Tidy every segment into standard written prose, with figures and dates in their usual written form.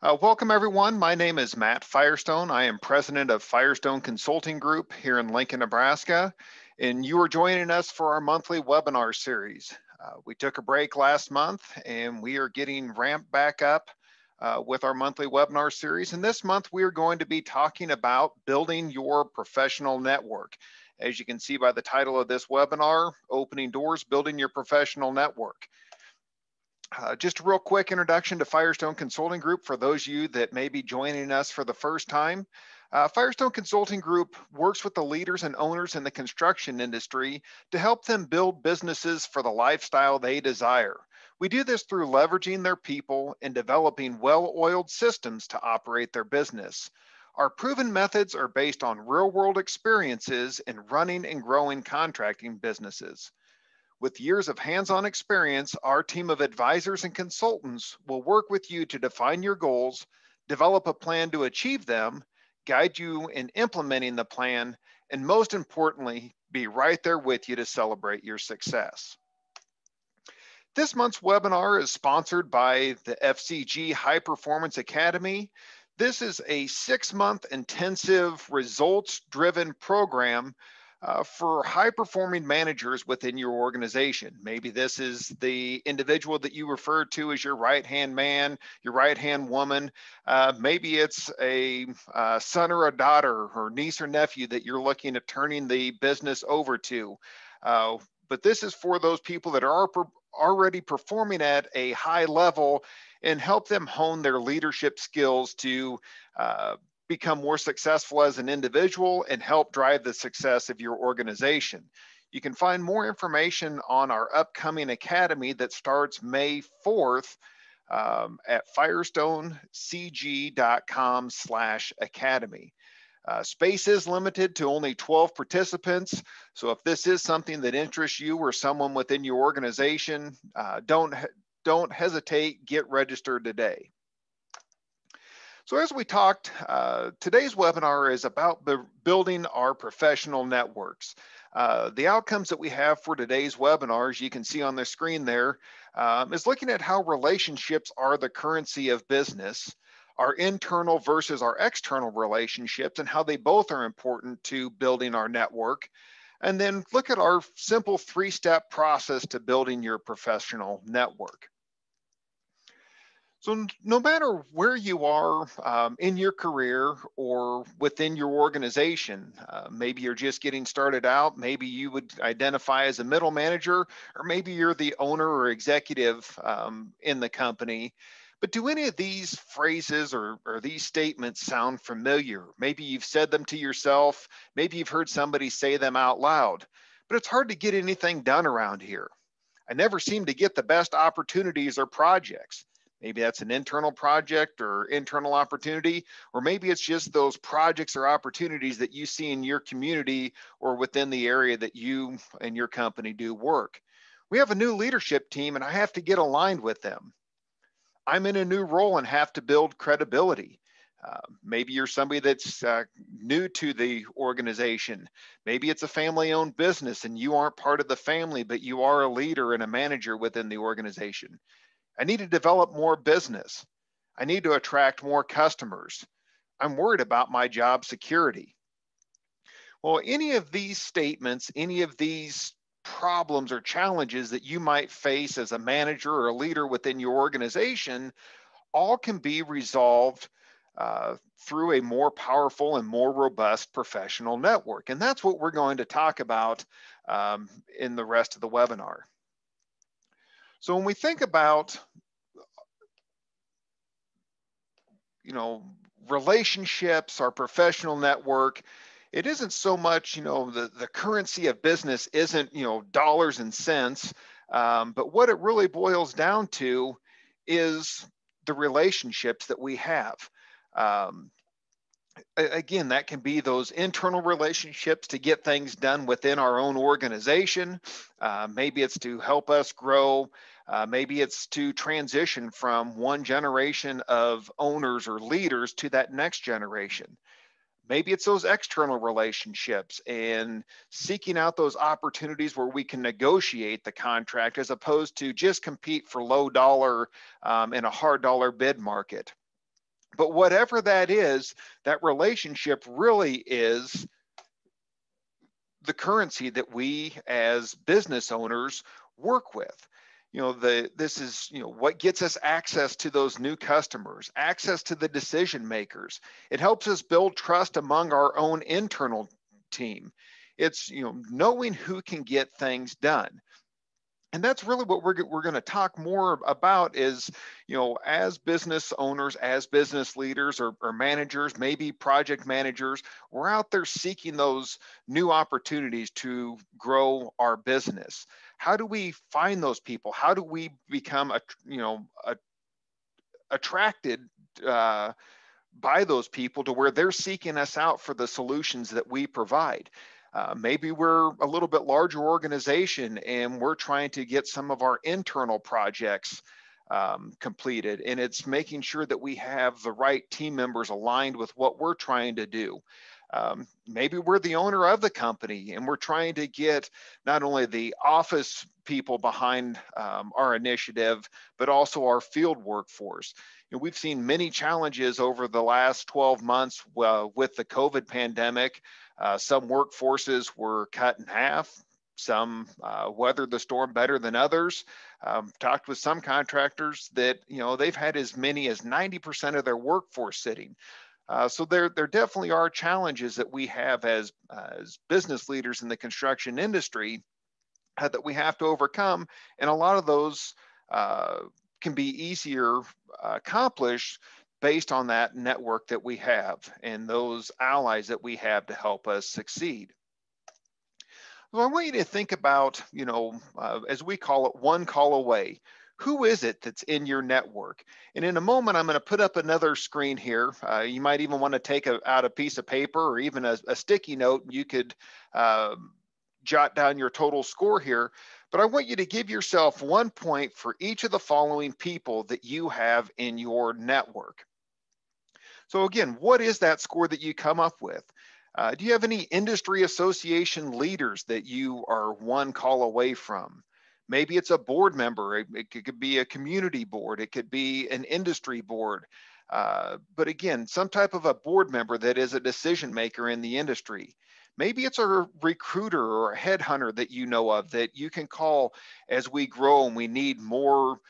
Welcome, everyone. My name is Matt Firestone. I am president of Firestone Consulting Group here in Lincoln, Nebraska, and you are joining us for our monthly webinar series. We took a break last month, and we are getting ramped back up with our monthly webinar series. And this month, we are going to be talking about building your professional network. As you can see by the title of this webinar, Opening Doors, Building Your Professional Network. Just a real quick introduction to Firestone Consulting Group for those of you that may be joining us for the first time. Firestone Consulting Group works with the leaders and owners in the construction industry to help them build businesses for the lifestyle they desire. We do this through leveraging their people and developing well-oiled systems to operate their business. Our proven methods are based on real-world experiences in running and growing contracting businesses. With years of hands-on experience, our team of advisors and consultants will work with you to define your goals, develop a plan to achieve them, guide you in implementing the plan, and most importantly, be right there with you to celebrate your success. This month's webinar is sponsored by the FCG High Performance Academy. This is a 6-month intensive results-driven program for high-performing managers within your organization. Maybe this is the individual that you refer to as your right-hand man, your right-hand woman. Maybe it's a son or a daughter or niece or nephew that you're looking at turning the business over to. But this is for those people that are already performing at a high level and help them hone their leadership skills to become more successful as an individual and help drive the success of your organization. You can find more information on our upcoming academy that starts May 4th at firestonecg.com/academy. Space is limited to only 12 participants. So if this is something that interests you or someone within your organization, don't hesitate, get registered today. So as we talked, today's webinar is about building our professional networks. The outcomes that we have for today's webinar, as you can see on the screen there, is looking at how relationships are the currency of business, our internal versus our external relationships, and how they both are important to building our network. And then look at our simple 3-step process to building your professional network. So no matter where you are in your career or within your organization, maybe you're just getting started out, maybe you would identify as a middle manager, or maybe you're the owner or executive in the company. But do any of these phrases or these statements sound familiar? Maybe you've said them to yourself, maybe you've heard somebody say them out loud, but it's hard to get anything done around here. I never seem to get the best opportunities or projects. Maybe that's an internal project or internal opportunity, or maybe it's just those projects or opportunities that you see in your community or within the area that you and your company do work. We have a new leadership team and I have to get aligned with them. I'm in a new role and have to build credibility. Maybe you're somebody that's new to the organization. Maybe it's a family-owned business and you aren't part of the family, but you are a leader and a manager within the organization. I need to develop more business. I need to attract more customers. I'm worried about my job security. Well, any of these statements, any of these problems or challenges that you might face as a manager or a leader within your organization, all can be resolved through a more powerful and more robust professional network. And that's what we're going to talk about in the rest of the webinar. So when we think about, relationships, our professional network, it isn't so much, the currency of business isn't, dollars and cents, but what it really boils down to is the relationships that we have. Again, that can be those internal relationships to get things done within our own organization. Maybe it's to help us grow. Maybe it's to transition from one generation of owners or leaders to that next generation. Maybe it's those external relationships and seeking out those opportunities where we can negotiate the contract as opposed to just compete for low dollar in a hard dollar bid market. But whatever that is, that relationship really is the currency that we as business owners work with. This is, what gets us access to those new customers, access to the decision makers. It helps us build trust among our own internal team. It's, knowing who can get things done. And that's really what we're going to talk more about is, as business owners, as business leaders or managers, maybe project managers, we're out there seeking those new opportunities to grow our business. How do we find those people? How do we become, attracted by those people to where they're seeking us out for the solutions that we provide? Maybe we're a little bit larger organization and we're trying to get some of our internal projects completed, and it's making sure that we have the right team members aligned with what we're trying to do. Maybe we're the owner of the company and we're trying to get not only the office people behind our initiative, but also our field workforce. We've seen many challenges over the last 12 months with the COVID pandemic. Some workforces were cut in half. Some weathered the storm better than others. Talked with some contractors that, they've had as many as 90% of their workforce sitting. So there definitely are challenges that we have as business leaders in the construction industry that we have to overcome. And a lot of those can be easier accomplished based on that network that we have and those allies that we have to help us succeed. So I want you to think about, as we call it, one call away. Who is it that's in your network? And in a moment, I'm going to put up another screen here. You might even want to take out a piece of paper or even a sticky note. You could jot down your total score here. But I want you to give yourself 1 point for each of the following people that you have in your network. So again, what is that score that you come up with? Do you have any industry association leaders that you are one call away from? Maybe it's a board member. It could be a community board. It could be an industry board. But again, some type of a board member that is a decision maker in the industry. Maybe it's a recruiter or a headhunter that you know of that you can call as we grow and we need more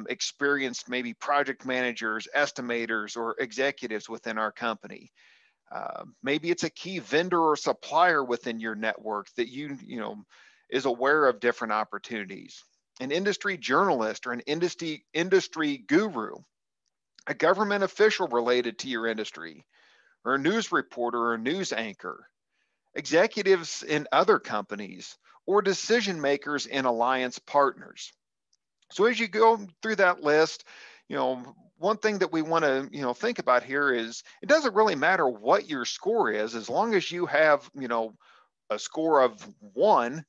experienced, maybe project managers, estimators, or executives within our company. Maybe it's a key vendor or supplier within your network that is aware of different opportunities. An industry journalist or an industry guru, a government official related to your industry, or a news reporter or a news anchor, executives in other companies, or decision makers in alliance partners. So as you go through that list, one thing that we want to, think about here is it doesn't really matter what your score is, as long as you have, a score of 1,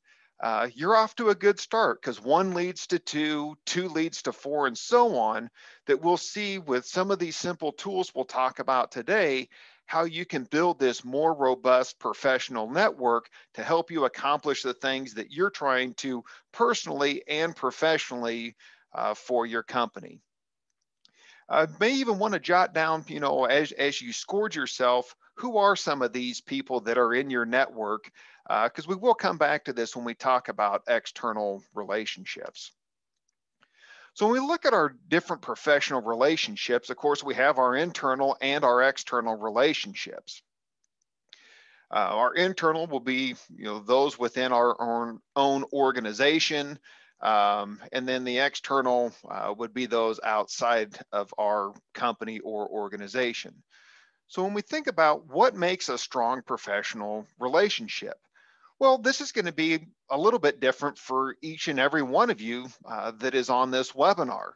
you're off to a good start, because 1 leads to 2, 2 leads to 4, and so on, that we'll see with some of these simple tools we'll talk about today, how you can build this more robust professional network to help you accomplish the things that you're trying to personally and professionally for your company. May even want to jot down, as you scored yourself, who are some of these people that are in your network? Because we will come back to this when we talk about external relationships. So when we look at our different professional relationships, of course, we have our internal and our external relationships. Our internal will be, those within our own organization. And then the external would be those outside of our company or organization. So when we think about what makes a strong professional relationship, well, this is going to be a little bit different for each and every one of you that is on this webinar.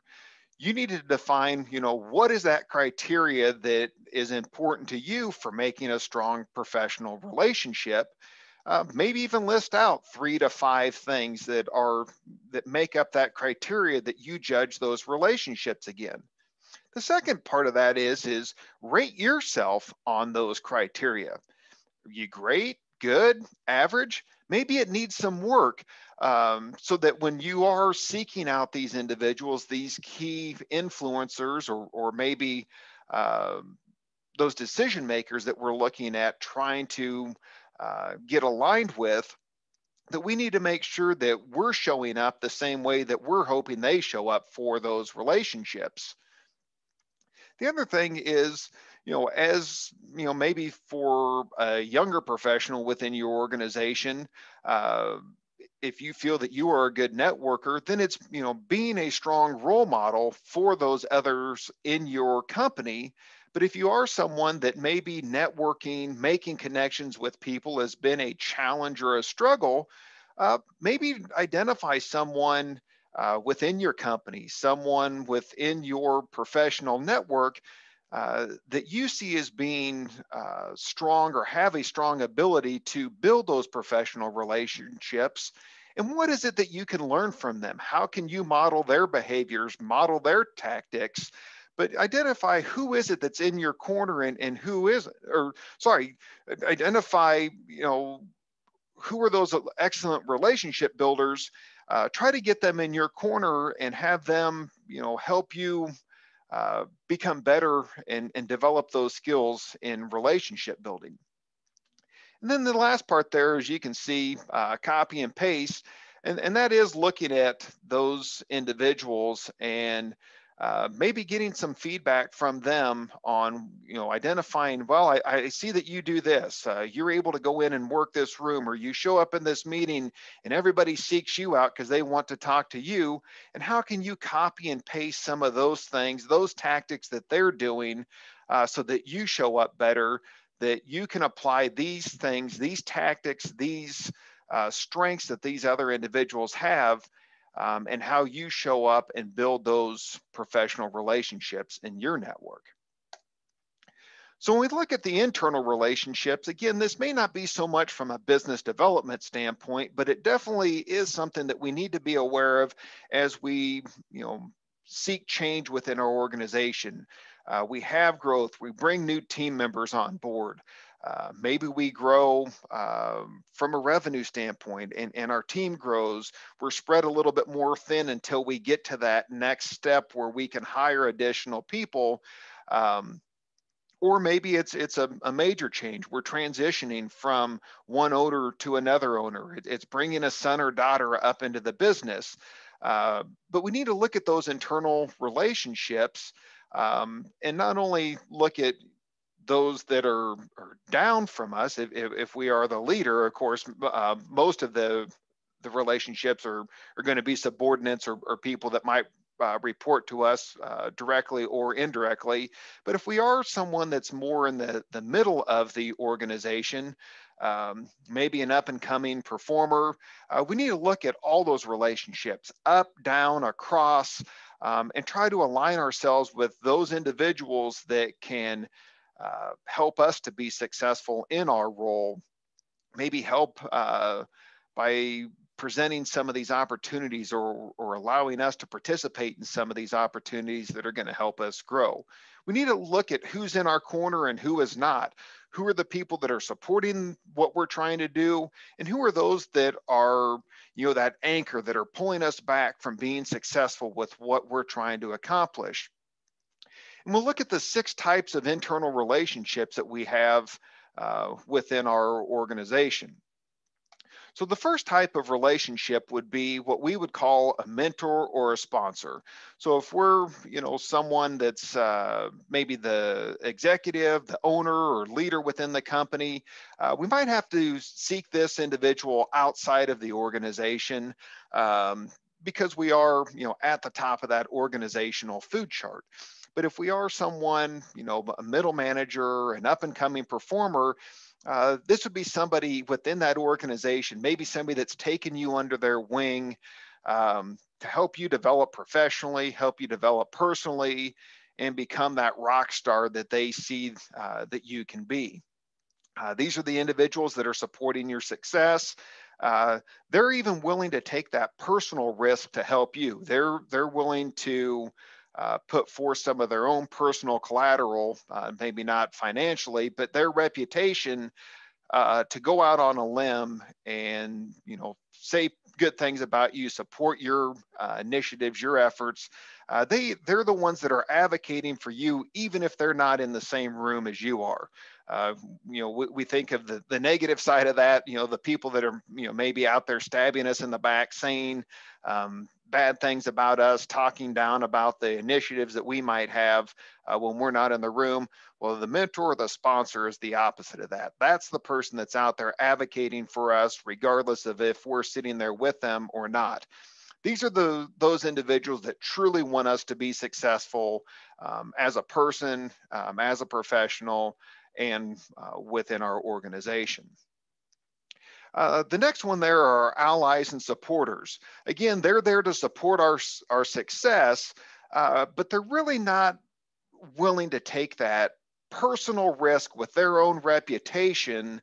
You need to define, what is that criteria that is important to you for making a strong professional relationship. Maybe even list out 3 to 5 things that make up that criteria that you judge those relationships again. The second part of that is rate yourself on those criteria. Are you great, good, average? Maybe it needs some work so that when you are seeking out these individuals, these key influencers, or maybe those decision makers that we're looking at trying to get aligned with, that we need to make sure that we're showing up the same way that we're hoping they show up for those relationships. The other thing is, as maybe for a younger professional within your organization, uh, if you feel that you are a good networker, then it's, being a strong role model for those others in your company. But if you are someone that maybe networking, making connections with people has been a challenge or a struggle, maybe identify someone within your company, someone within your professional network that you see as being strong or have a strong ability to build those professional relationships. And what is it that you can learn from them? How can you model their behaviors, model their tactics? But identify who is it that's in your corner and who isn't, or sorry, identify, who are those excellent relationship builders. Try to get them in your corner and have them, help you become better and develop those skills in relationship building. And then the last part there, as you can see, copy and paste, and that is looking at those individuals and maybe getting some feedback from them on, identifying, well, I see that you do this. You're able to go in and work this room, or you show up in this meeting and everybody seeks you out because they want to talk to you. And how can you copy and paste some of those things, those tactics that they're doing so that you show up better, that you can apply these things, these tactics, these strengths that these other individuals have, and how you show up and build those professional relationships in your network. So when we look at the internal relationships, again, this may not be so much from a business development standpoint, but it definitely is something that we need to be aware of as we, seek change within our organization. We have growth, we bring new team members on board. Maybe we grow from a revenue standpoint and our team grows. We're spread a little bit more thin until we get to that next step where we can hire additional people. Or maybe it's a major change. We're transitioning from one owner to another owner. It's bringing a son or daughter up into the business. But we need to look at those internal relationships and not only look at those that are down from us. If we are the leader, of course, most of the relationships are going to be subordinates or people that might report to us directly or indirectly. But if we are someone that's more in the middle of the organization, maybe an up and coming performer, we need to look at all those relationships, up, down, across, and try to align ourselves with those individuals that can help us to be successful in our role, maybe help by presenting some of these opportunities or allowing us to participate in some of these opportunities that are going to help us grow. We need to look at who's in our corner and who is not. Who are the people that are supporting what we're trying to do, and who are those that are, that anchor that are pulling us back from being successful with what we're trying to accomplish. And we'll look at the 6 types of internal relationships that we have within our organization. So the first type of relationship would be what we would call a mentor or a sponsor. So if we're, someone that's maybe the executive, the owner or leader within the company, we might have to seek this individual outside of the organization because we are, at the top of that organizational food chart. But if we are someone, a middle manager, an up and coming performer, this would be somebody within that organization, maybe somebody that's taken you under their wing to help you develop professionally, help you develop personally, and become that rock star that they see that you can be. These are the individuals that are supporting your success. They're even willing to take that personal risk to help you. They're willing to put forth some of their own personal collateral, maybe not financially, but their reputation to go out on a limb and, say, good things about you, support your initiatives, your efforts. They're the ones that are advocating for you, even if they're not in the same room as you are. Uh, we think of the negative side of that, the people that are, maybe out there stabbing us in the back, saying bad things about us, talking down about the initiatives that we might have when we're not in the room. Well, the mentor or the sponsor is the opposite of that. That's the person that's out there advocating for us, regardless of if we're sitting there with them or not. These are those individuals that truly want us to be successful as a person, as a professional, and within our organization. The next one there are allies and supporters. Again, they're there to support our success, but they're really not willing to take that personal risk with their own reputation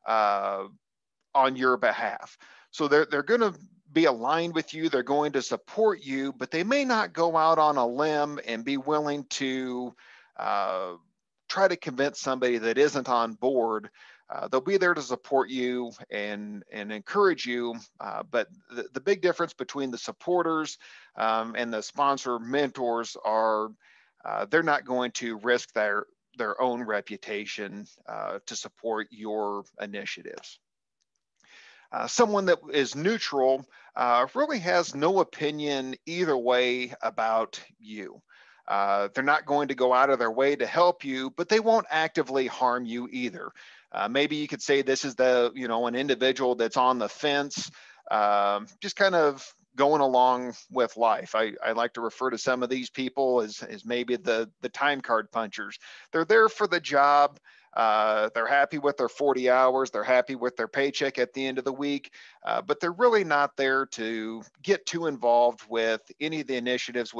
on your behalf. So they're going to be aligned with you. They're going to support you, but they may not go out on a limb and be willing to try to convince somebody that isn't on board. They'll be there to support you and encourage you. But the big difference between the supporters and the sponsor mentors are they're not going to risk their own reputation to support your initiatives. Someone that is neutral really has no opinion either way about you. They're not going to go out of their way to help you, but they won't actively harm you either. Maybe you could say this is an individual that's on the fence, just kind of going along with life. I like to refer to some of these people as maybe the time card punchers. They're there for the job. They're happy with their 40 hours. They're happy with their paycheck at the end of the week, but they're really not there to get too involved with any of the initiatives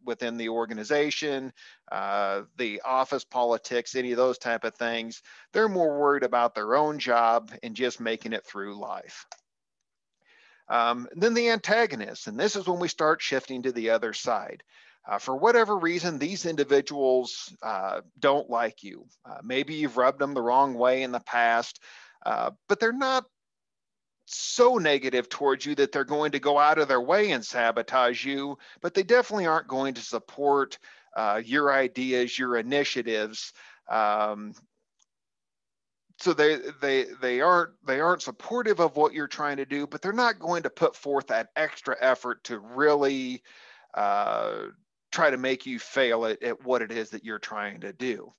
within the organization, the office politics, any of those type of things. They're more worried about their own job and just making it through life. Then the antagonists, and this is when we start shifting to the other side. For whatever reason, these individuals don't like you. Maybe you've rubbed them the wrong way in the past, but they're not so negative towards you that they're going to go out of their way and sabotage you, but they definitely aren't going to support your ideas, your initiatives. So they aren't supportive of what you're trying to do, but they're not going to put forth that extra effort to really try to make you fail at what it is that you're trying to do.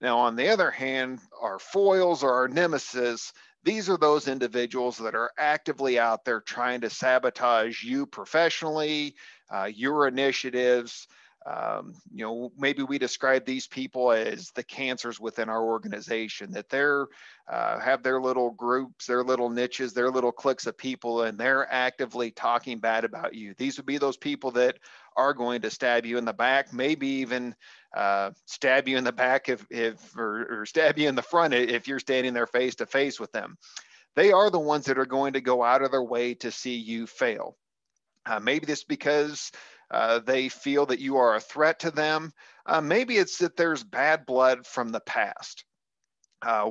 Now, on the other hand, our foils or our nemesis, these are those individuals that are actively out there trying to sabotage you professionally, your initiatives. Maybe we describe these people as the cancers within our organization, that they're have their little groups, their little niches, their little cliques of people, and they're actively talking bad about you. These would be those people that are going to stab you in the back, maybe even stab you in the back or stab you in the front if you're standing there face to face with them. They are the ones that are going to go out of their way to see you fail. Maybe this because they feel that you are a threat to them. Maybe it's that there's bad blood from the past.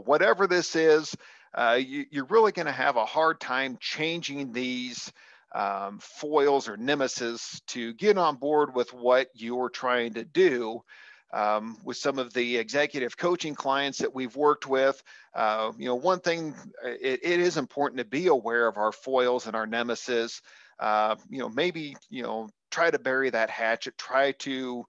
Whatever this is, you're really going to have a hard time changing these foils or nemesis to get on board with what you're trying to do. With some of the executive coaching clients that we've worked with, one thing, it is important to be aware of our foils and our nemesis. Maybe try to bury that hatchet, try to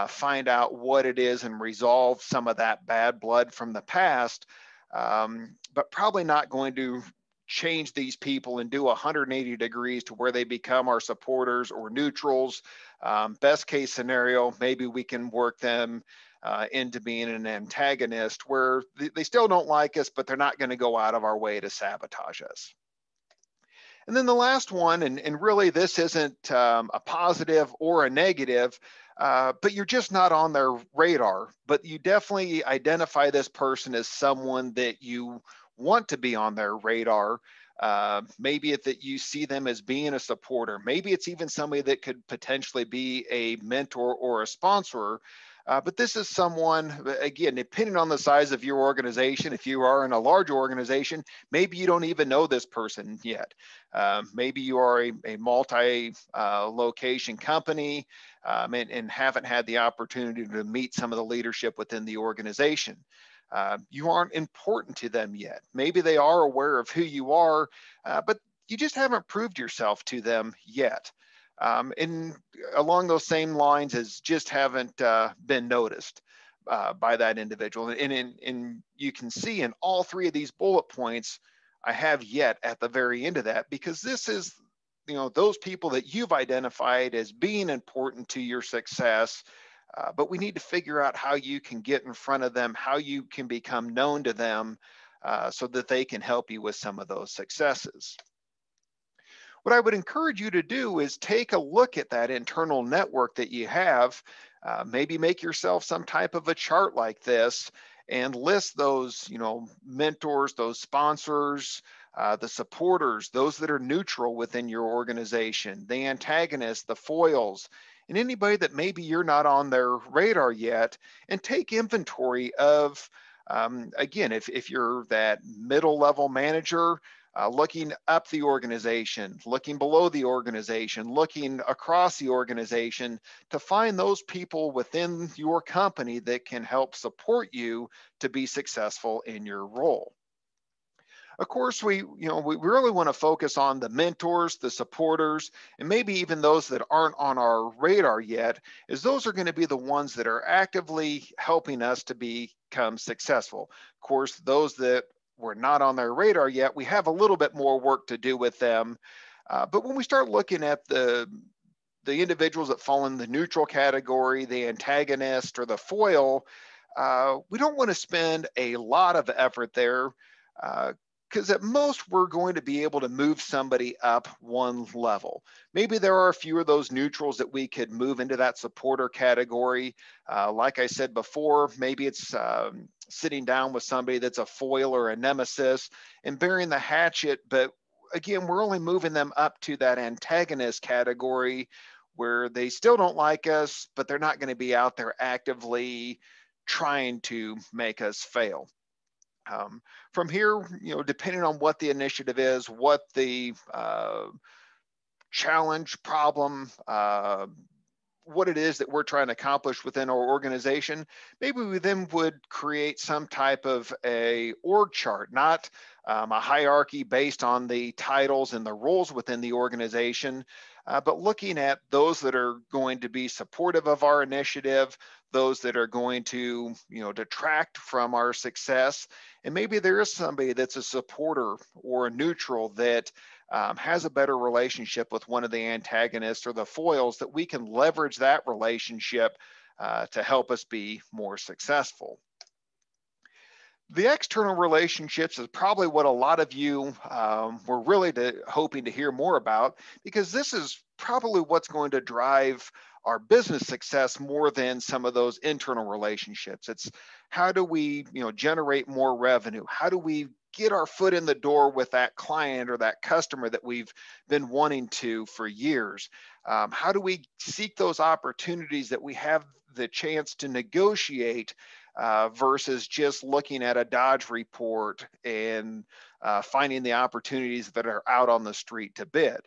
find out what it is and resolve some of that bad blood from the past, but probably not going to change these people and do 180 degrees to where they become our supporters or neutrals. Best case scenario, maybe we can work them into being an antagonist where they still don't like us, but they're not going to go out of our way to sabotage us. And then the last one, and really this isn't a positive or a negative, but you're just not on their radar, but you definitely identify this person as someone that you want to be on their radar. Maybe that you see them as being a supporter. Maybe it's even somebody that could potentially be a mentor or a sponsor. But this is someone, again, depending on the size of your organization, if you are in a large organization, maybe you don't even know this person yet. Maybe you are a multi-location company and haven't had the opportunity to meet some of the leadership within the organization. You aren't important to them yet. Maybe they are aware of who you are, but you just haven't proved yourself to them yet. And along those same lines as just haven't been noticed by that individual. And you can see in all three of these bullet points, I have yet at the very end of that, because this is, those people that you've identified as being important to your success. But we need to figure out how you can get in front of them, how you can become known to them so that they can help you with some of those successes. What I would encourage you to do is take a look at that internal network that you have. Maybe make yourself some type of a chart like this and list those, mentors, those sponsors, the supporters, those that are neutral within your organization, the antagonists, the foils, and anybody that maybe you're not on their radar yet, and take inventory of, again, if you're that middle level manager, looking up the organization, looking below the organization, looking across the organization to find those people within your company that can help support you to be successful in your role. Of course, we really want to focus on the mentors, the supporters, and maybe even those that aren't on our radar yet, as those are going to be the ones that are actively helping us to become successful. Of course, those that we're not on their radar yet, we have a little bit more work to do with them. But when we start looking at the individuals that fall in the neutral category, the antagonist or the foil, we don't want to spend a lot of effort there, because at most we're going to be able to move somebody up one level. Maybe there are a few of those neutrals that we could move into that supporter category. Like I said before, maybe it's sitting down with somebody that's a foil or a nemesis and burying the hatchet. But again, we're only moving them up to that antagonist category where they still don't like us, but they're not going to be out there actively trying to make us fail. From here, depending on what the initiative is, what the challenge, problem, what it is that we're trying to accomplish within our organization, maybe we then would create some type of a org chart, not a hierarchy based on the titles and the roles within the organization, but looking at those that are going to be supportive of our initiative, those that are going to, detract from our success. And maybe there is somebody that's a supporter or a neutral that has a better relationship with one of the antagonists or the foils, that we can leverage that relationship to help us be more successful. The external relationships is probably what a lot of you were really hoping to hear more about, because this is probably what's going to drive our business success more than some of those internal relationships. It's how do we, generate more revenue? How do we get our foot in the door with that client or that customer that we've been wanting to for years? How do we seek those opportunities that we have the chance to negotiate versus just looking at a Dodge report and finding the opportunities that are out on the street to bid?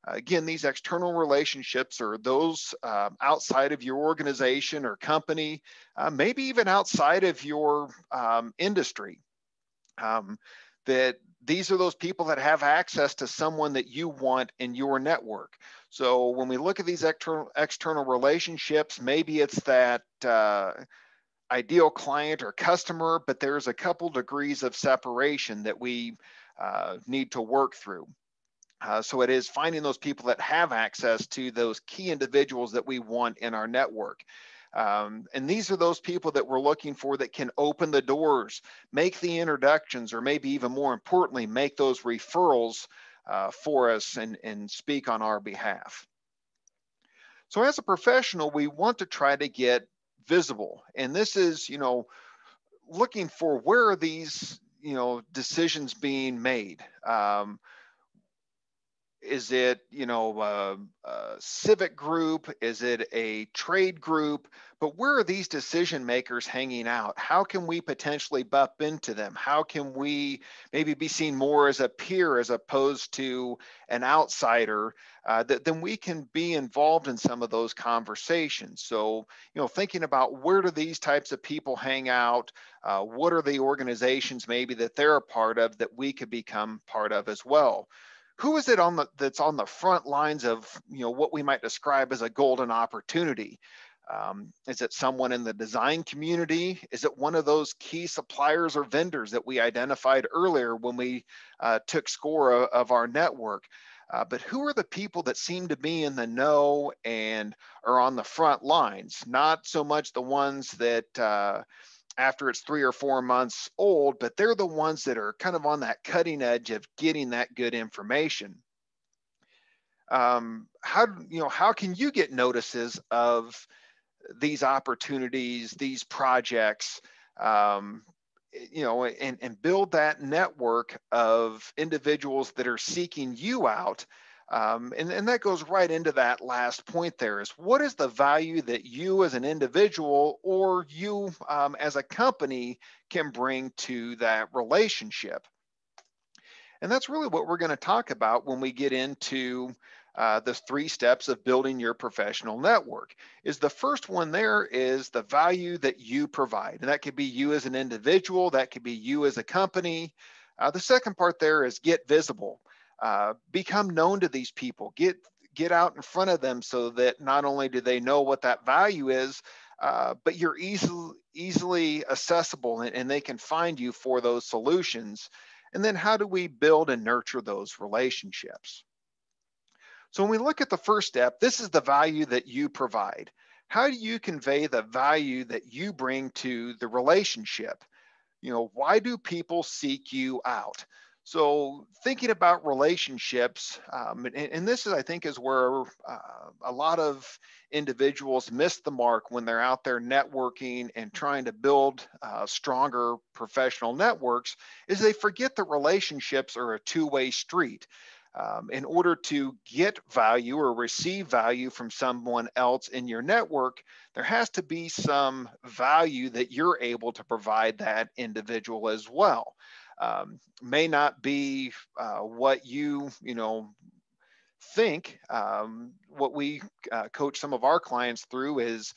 Again, these external relationships are those outside of your organization or company, maybe even outside of your industry. That these are those people that have access to someone that you want in your network. So when we look at these external relationships, maybe it's that ideal client or customer, but there's a couple degrees of separation that we need to work through. So it is finding those people that have access to those key individuals that we want in our network. And these are those people that we're looking for that can open the doors, make the introductions, or maybe even more importantly, make those referrals for us and speak on our behalf. So as a professional, we want to try to get visible. And this is, looking for where are these, decisions being made. Is it, a civic group? Is it a trade group? But where are these decision makers hanging out? How can we potentially bump into them? How can we maybe be seen more as a peer as opposed to an outsider? That then we can be involved in some of those conversations. So, thinking about where do these types of people hang out? What are the organizations maybe that they're a part of that we could become part of as well? Who is it that's on the front lines of what we might describe as a golden opportunity? Is it someone in the design community? Is it one of those key suppliers or vendors that we identified earlier when we took score of our network? But who are the people that seem to be in the know and are on the front lines? Not so much the ones that after it's 3 or 4 months old, but they're the ones that are kind of on that cutting edge of getting that good information. How can you get notices of these opportunities, these projects, um, and build that network of individuals that are seeking you out? And that goes right into that last point there is what is the value that you as an individual or you as a company can bring to that relationship? And that's really what we're going to talk about when we get into the 3 steps of building your professional network. Is the first one there is the value that you provide. And that could be you as an individual, that could be you as a company. The second part there is get visible. Become known to these people. Get out in front of them so that not only do they know what that value is, but you're easily accessible and they can find you for those solutions. And then how do we build and nurture those relationships? So when we look at the first step, this is the value that you provide. How do you convey the value that you bring to the relationship? Why do people seek you out? So thinking about relationships, and this is, I think, is where a lot of individuals miss the mark when they're out there networking and trying to build stronger professional networks, is they forget that relationships are a two-way street. In order to get value or receive value from someone else in your network, there has to be some value that you're able to provide that individual as well. May not be what you think. What we coach some of our clients through is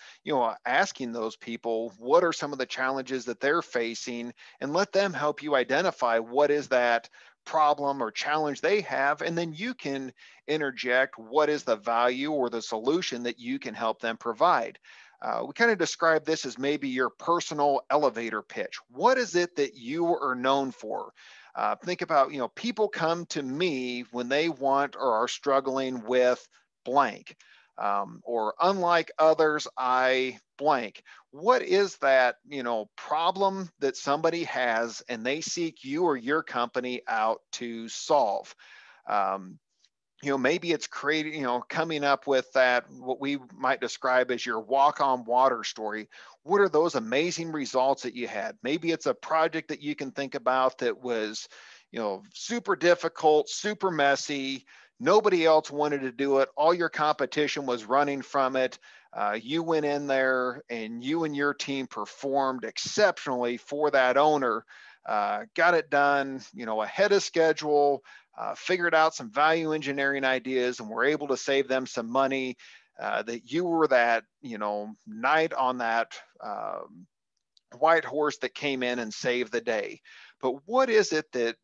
asking those people what are some of the challenges that they're facing, and let them help you identify what is that problem or challenge they have, and then you can interject what is the value or the solution that you can help them provide. We kind of describe this as maybe your personal elevator pitch. What is it that you are known for? Think about, people come to me when they want or are struggling with blank, or unlike others, I blank. What is that, problem that somebody has and they seek you or your company out to solve? Um, maybe it's creating, coming up with that, what we might describe as your walk on water story. What are those amazing results that you had? Maybe it's a project that you can think about that was, super difficult, super messy. Nobody else wanted to do it. All your competition was running from it. You went in there and you and your team performed exceptionally for that owner, got it done, ahead of schedule, figured out some value engineering ideas, and were able to save them some money. That you were that, knight on that white horse that came in and saved the day. But what is it that,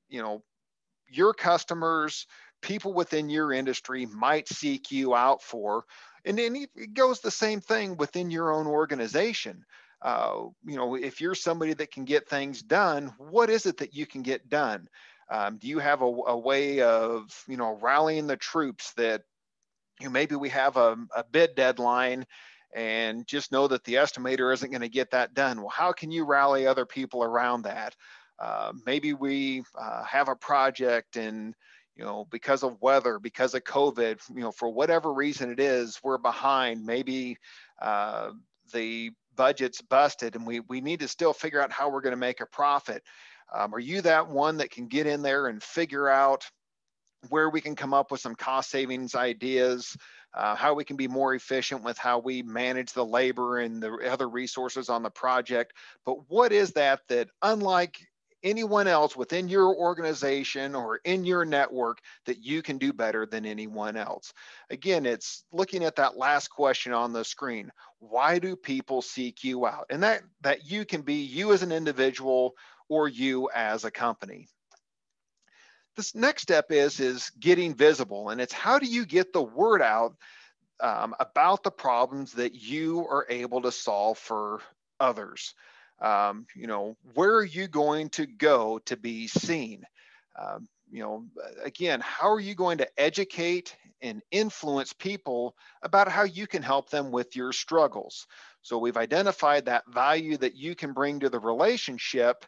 your customers, people within your industry might seek you out for? And then it goes the same thing within your own organization. If you're somebody that can get things done, what is it that you can get done? Do you have a way of, rallying the troops that, maybe we have a bid deadline and just know that the estimator isn't going to get that done? Well, how can you rally other people around that? Maybe we have a project and, because of weather, because of COVID, for whatever reason it is, we're behind. Maybe the budget's busted and we need to still figure out how we're going to make a profit. Are you that one that can get in there and figure out where we can come up with some cost savings ideas, how we can be more efficient with how we manage the labor and the other resources on the project. But what is that unlike anyone else within your organization or in your network, that you can do better than anyone else? Again, it's looking at that last question on the screen. Why do people seek you out? And that you can be you as an individual or you as a company. This next step is getting visible, and it's how do you get the word out about the problems that you are able to solve for others. Where are you going to go to be seen? Again, how are you going to educate and influence people about how you can help them with your struggles? So we've identified that value that you can bring to the relationship.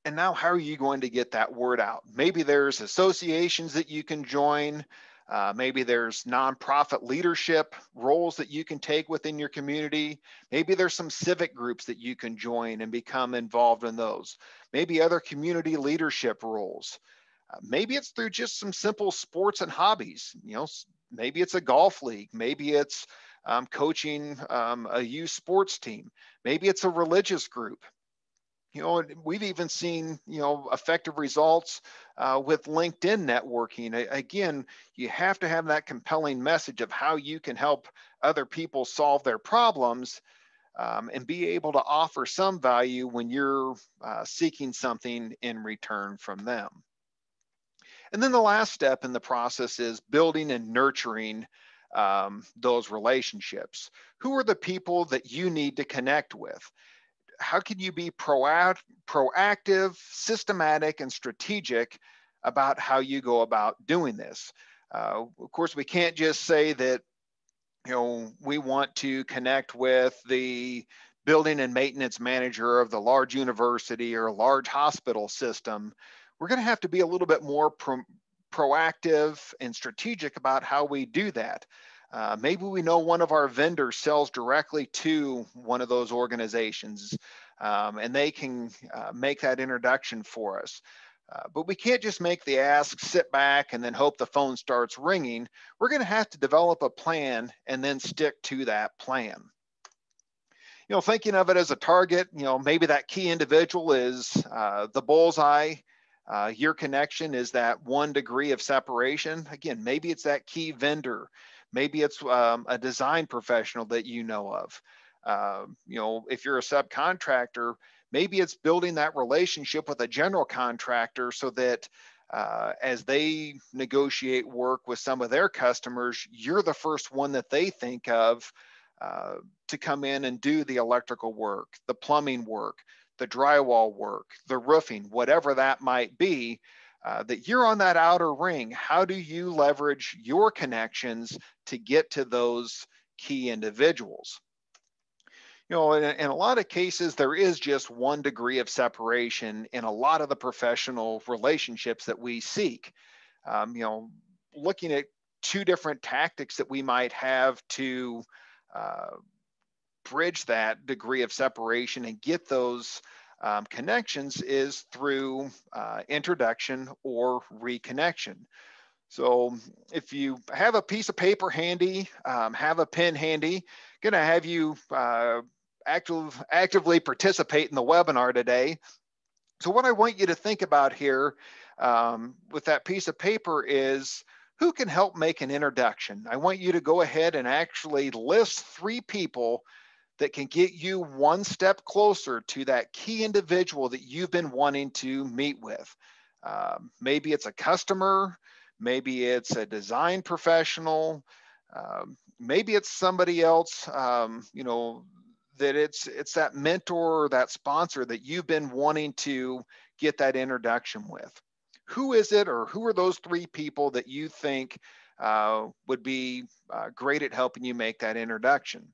And now, how are you going to get that word out? Maybe there's associations that you can join. Maybe there's nonprofit leadership roles that you can take within your community. Maybe there's some civic groups that you can join and become involved in those. Maybe other community leadership roles. Maybe it's through just some simple sports and hobbies. Maybe it's a golf league. Maybe it's coaching a youth sports team. Maybe it's a religious group. We've even seen, effective results with LinkedIn networking. Again, you have to have that compelling message of how you can help other people solve their problems and be able to offer some value when you're seeking something in return from them. And then the last step in the process is building and nurturing those relationships. Who are the people that you need to connect with? How can you be proactive, systematic, and strategic about how you go about doing this? Of course, we can't just say that, we want to connect with the building and maintenance manager of the large university or a large hospital system. We're going to have to be a little bit more proactive and strategic about how we do that. Maybe we know one of our vendors sells directly to one of those organizations, and they can make that introduction for us. But we can't just make the ask, sit back, and then hope the phone starts ringing. We're going to have to develop a plan and then stick to that plan. Thinking of it as a target, maybe that key individual is the bullseye. Your connection is that 1 degree of separation. Again, maybe it's that key vendor. Maybe it's a design professional that you know of. If you're a subcontractor, maybe it's building that relationship with a general contractor so that as they negotiate work with some of their customers, you're the first one that they think of to come in and do the electrical work, the plumbing work, the drywall work, the roofing, whatever that might be. That you're on that outer ring. How do you leverage your connections to get to those key individuals? In a lot of cases, there is just 1 degree of separation in a lot of the professional relationships that we seek. Looking at 2 different tactics that we might have to bridge that degree of separation and get those connections is through introduction or reconnection. So if you have a piece of paper handy, have a pen handy, going to have you actively participate in the webinar today. So what I want you to think about here with that piece of paper is who can help make an introduction. I want you to go ahead and actually list 3 people that can get you 1 step closer to that key individual that you've been wanting to meet with. Maybe it's a customer, maybe it's a design professional, maybe it's somebody else, that it's that mentor or that sponsor that you've been wanting to get that introduction with. Who is it, or who are those 3 people that you think would be great at helping you make that introduction?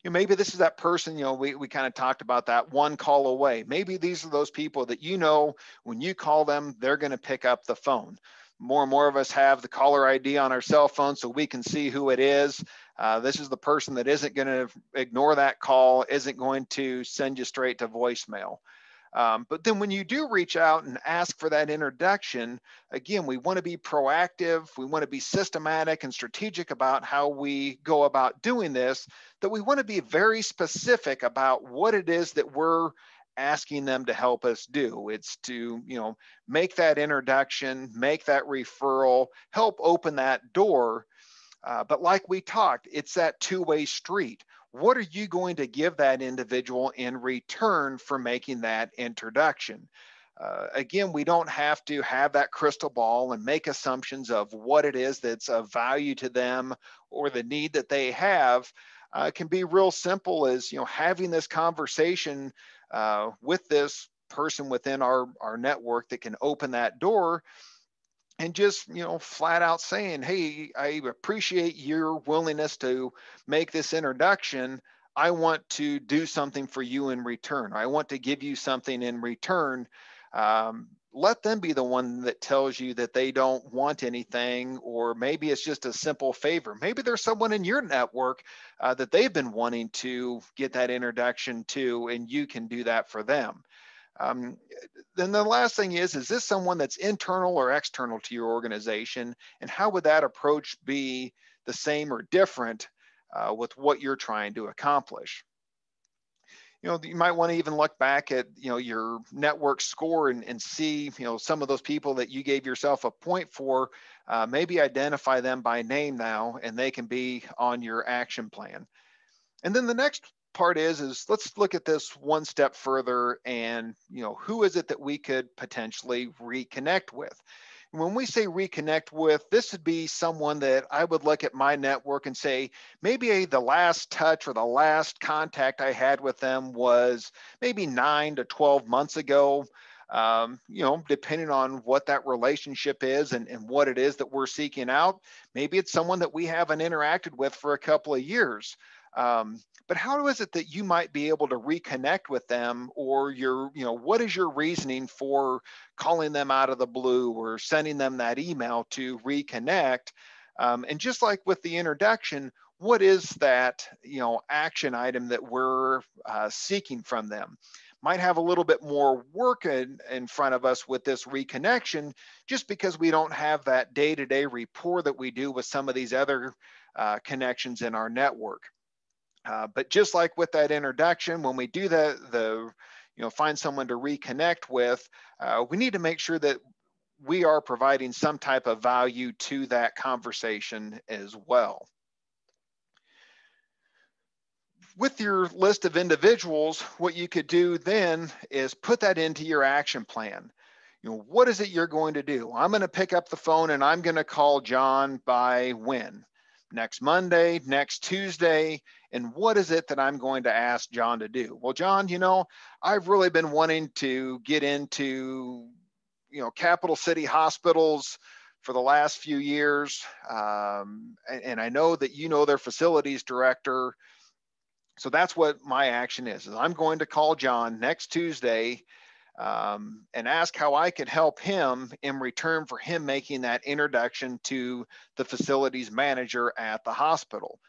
Maybe this is that person, we kind of talked about that 1 call away. Maybe these are those people that when you call them, they're going to pick up the phone. More and more of us have the caller ID on our cell phone so we can see who it is. This is the person that isn't going to ignore that call, isn't going to send you straight to voicemail. But then when you do reach out and ask for that introduction, again, we want to be proactive. We want to be systematic and strategic about how we go about doing this, that we want to be very specific about what it is that we're asking them to help us do. It's to, make that introduction, make that referral, help open that door. But like we talked, it's that two-way street. What are you going to give that individual in return for making that introduction? Again, we don't have to have that crystal ball and make assumptions of what it is that's of value to them or the need that they have. It can be real simple as, having this conversation with this person within our network that can open that door, and just flat out saying, hey, I appreciate your willingness to make this introduction. I want to do something for you in return. I want to give you something in return. Let them be the one that tells you that they don't want anything, or maybe it's just a simple favor. Maybe there's someone in your network that they've been wanting to get that introduction to, and you can do that for them. Then the last thing is this someone that's internal or external to your organization? And how would that approach be the same or different with what you're trying to accomplish? You might want to even look back at, your network score and see, some of those people that you gave yourself a point for, maybe identify them by name now, and they can be on your action plan. And then the next part is let's look at this one step further, and who is it that we could potentially reconnect with? And when we say reconnect with, this would be someone that I would look at my network and say, maybe the last touch or the last contact I had with them was maybe 9 to 12 months ago. Depending on what that relationship is and what it is that we're seeking out. Maybe it's someone that we haven't interacted with for a couple of years. But how is it that you might be able to reconnect with them, or what is your reasoning for calling them out of the blue or sending them that email to reconnect? And just like with the introduction, what is that, action item that we're seeking from them? Might have a little bit more work in front of us with this reconnection, just because we don't have that day-to-day rapport that we do with some of these other connections in our network. But just like with that introduction, when we do that, find someone to reconnect with, we need to make sure that we are providing some type of value to that conversation as well. With your list of individuals, what you could do then is put that into your action plan. What is it you're going to do? I'm going to pick up the phone and I'm going to call John by when? Next Monday, next Tuesday. And what is it that I'm going to ask John to do? Well, John, I've really been wanting to get into, capital city hospitals for the last few years. And I know that their facilities director. So that's what my action is I'm going to call John next Tuesday and ask how I could help him in return for him making that introduction to the facilities manager at the hospital.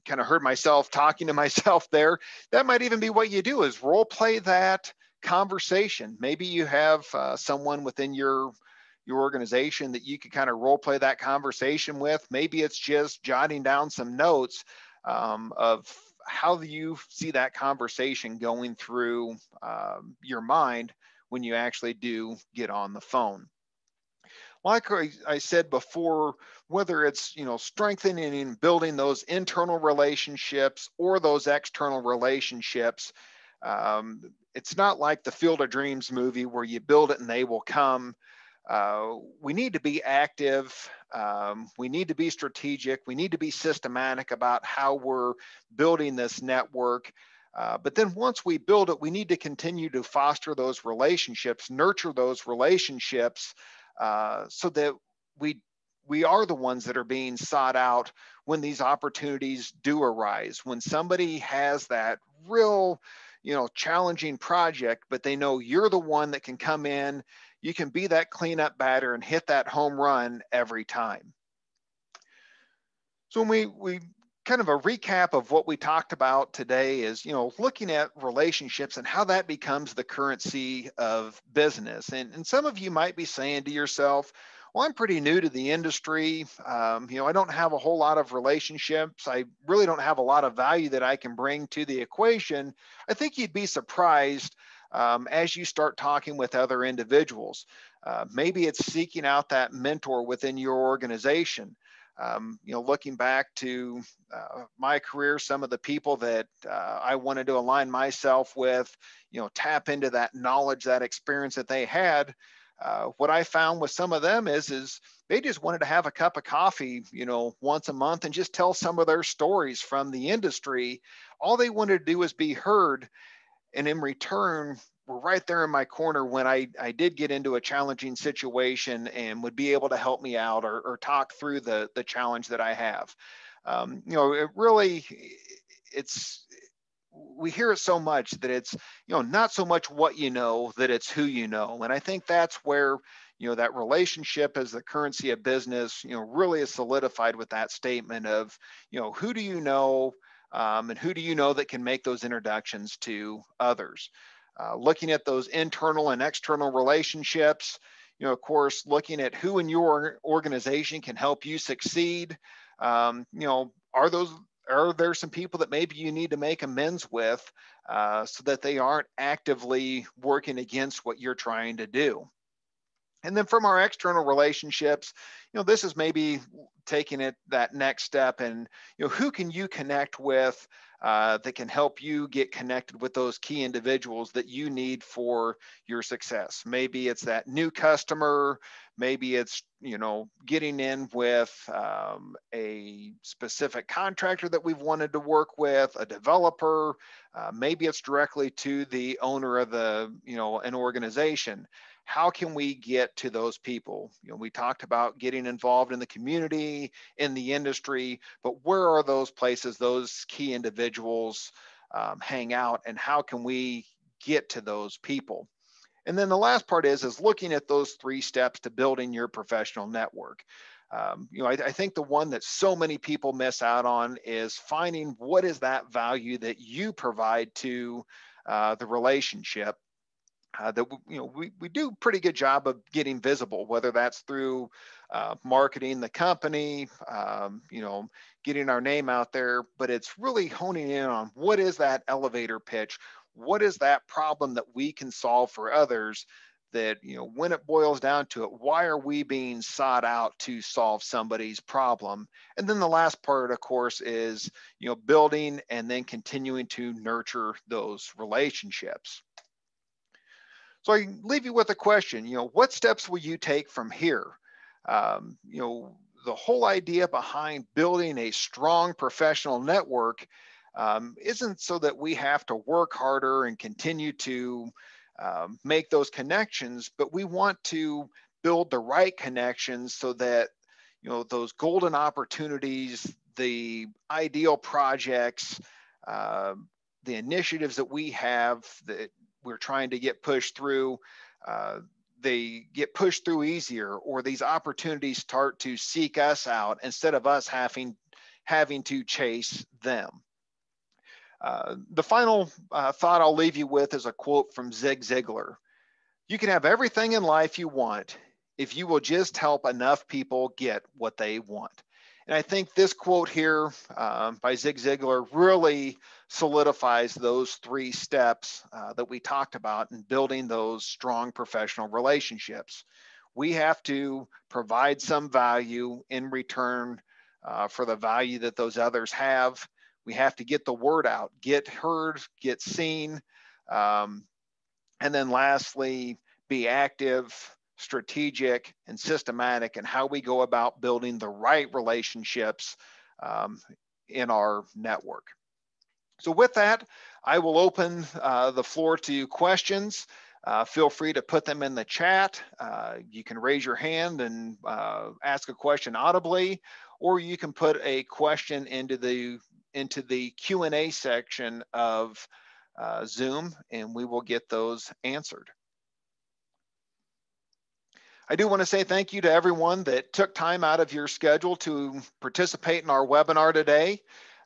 Kind of heard myself talking to myself there. That might even be what you do, is role play that conversation. Maybe you have someone within your organization that you could kind of role play that conversation with. Maybe it's just jotting down some notes of how do you see that conversation going through your mind when you actually do get on the phone. Like I said before, whether it's strengthening and building those internal relationships or those external relationships, it's not like the Field of Dreams movie where you build it and they will come. We need to be active. We need to be strategic. We need to be systematic about how we're building this network. But then once we build it, we need to continue to foster those relationships, nurture those relationships, so that we are the ones that are being sought out when these opportunities do arise. When somebody has that real, challenging project, but they know you're the one that can come in, you can be that cleanup batter and hit that home run every time. So when we kind of a recap of what we talked about today is, looking at relationships and how that becomes the currency of business. And some of you might be saying to yourself, well, I'm pretty new to the industry. I don't have a whole lot of relationships. I really don't have a lot of value that I can bring to the equation. I think you'd be surprised as you start talking with other individuals. Maybe it's seeking out that mentor within your organization. Looking back to my career, some of the people that I wanted to align myself with, tap into that knowledge, that experience that they had. What I found with some of them is they just wanted to have a cup of coffee, once a month and just tell some of their stories from the industry. All they wanted to do was be heard. And in return, were right there in my corner when I did get into a challenging situation and would be able to help me out or talk through the challenge that I have. It really, we hear it so much that it's, not so much what you know, that it's who you know. And I think that's where, that relationship as the currency of business, really is solidified with that statement of, who do you know? And who do you know that can make those introductions to others? Looking at those internal and external relationships, of course, looking at who in your organization can help you succeed. Are there some people that maybe you need to make amends with so that they aren't actively working against what you're trying to do? And then from our external relationships, this is maybe taking it that next step and, who can you connect with that can help you get connected with those key individuals that you need for your success. Maybe it's that new customer, maybe it's, getting in with a specific contractor that we've wanted to work with, a developer, maybe it's directly to the owner of an organization. How can we get to those people? We talked about getting involved in the community, in the industry, but where are those places, those key individuals hang out, and how can we get to those people? And then the last part is looking at those 3 steps to building your professional network. I think the one that so many people miss out on is finding what is that value that you provide to the relationship. That we do a pretty good job of getting visible, whether that's through marketing the company, getting our name out there, but it's really honing in on what is that elevator pitch, what is that problem that we can solve for others, that when it boils down to it, why are we being sought out to solve somebody's problem? And then the last part, of course, is building and then continuing to nurture those relationships. So I leave you with a question, what steps will you take from here? The whole idea behind building a strong professional network isn't so that we have to work harder and continue to make those connections, but we want to build the right connections so that, those golden opportunities, the ideal projects, the initiatives that we have that we're trying to get pushed through, they get pushed through easier, or these opportunities start to seek us out instead of us having to chase them. The final thought I'll leave you with is a quote from Zig Ziglar. You can have everything in life you want if you will just help enough people get what they want. And I think this quote here by Zig Ziglar really solidifies those 3 steps that we talked about in building those strong professional relationships. We have to provide some value in return for the value that those others have. We have to get the word out, get heard, get seen. And then lastly, be active, strategic, and systematic in how we go about building the right relationships in our network. So with that, I will open the floor to questions. Feel free to put them in the chat. You can raise your hand and ask a question audibly, or you can put a question into the Q&A section of Zoom, and we will get those answered. I do want to say thank you to everyone that took time out of your schedule to participate in our webinar today.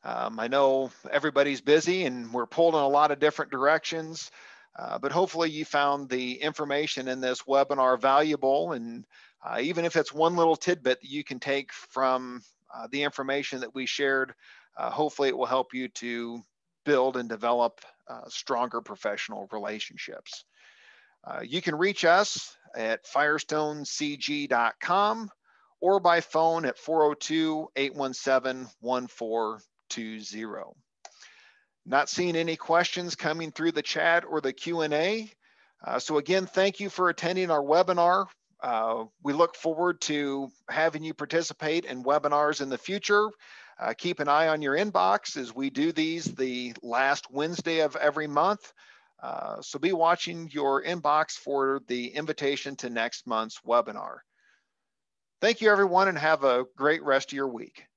I know everybody's busy and we're pulled in a lot of different directions, but hopefully you found the information in this webinar valuable. And even if it's one little tidbit that you can take from the information that we shared, hopefully it will help you to build and develop stronger professional relationships. You can reach us at firestonecg.com or by phone at 402-817-1420. Not seeing any questions coming through the chat or the Q&A. So again, thank you for attending our webinar. We look forward to having you participate in webinars in the future. Keep an eye on your inbox as we do these the last Wednesday of every month. So be watching your inbox for the invitation to next month's webinar. Thank you, everyone, and have a great rest of your week.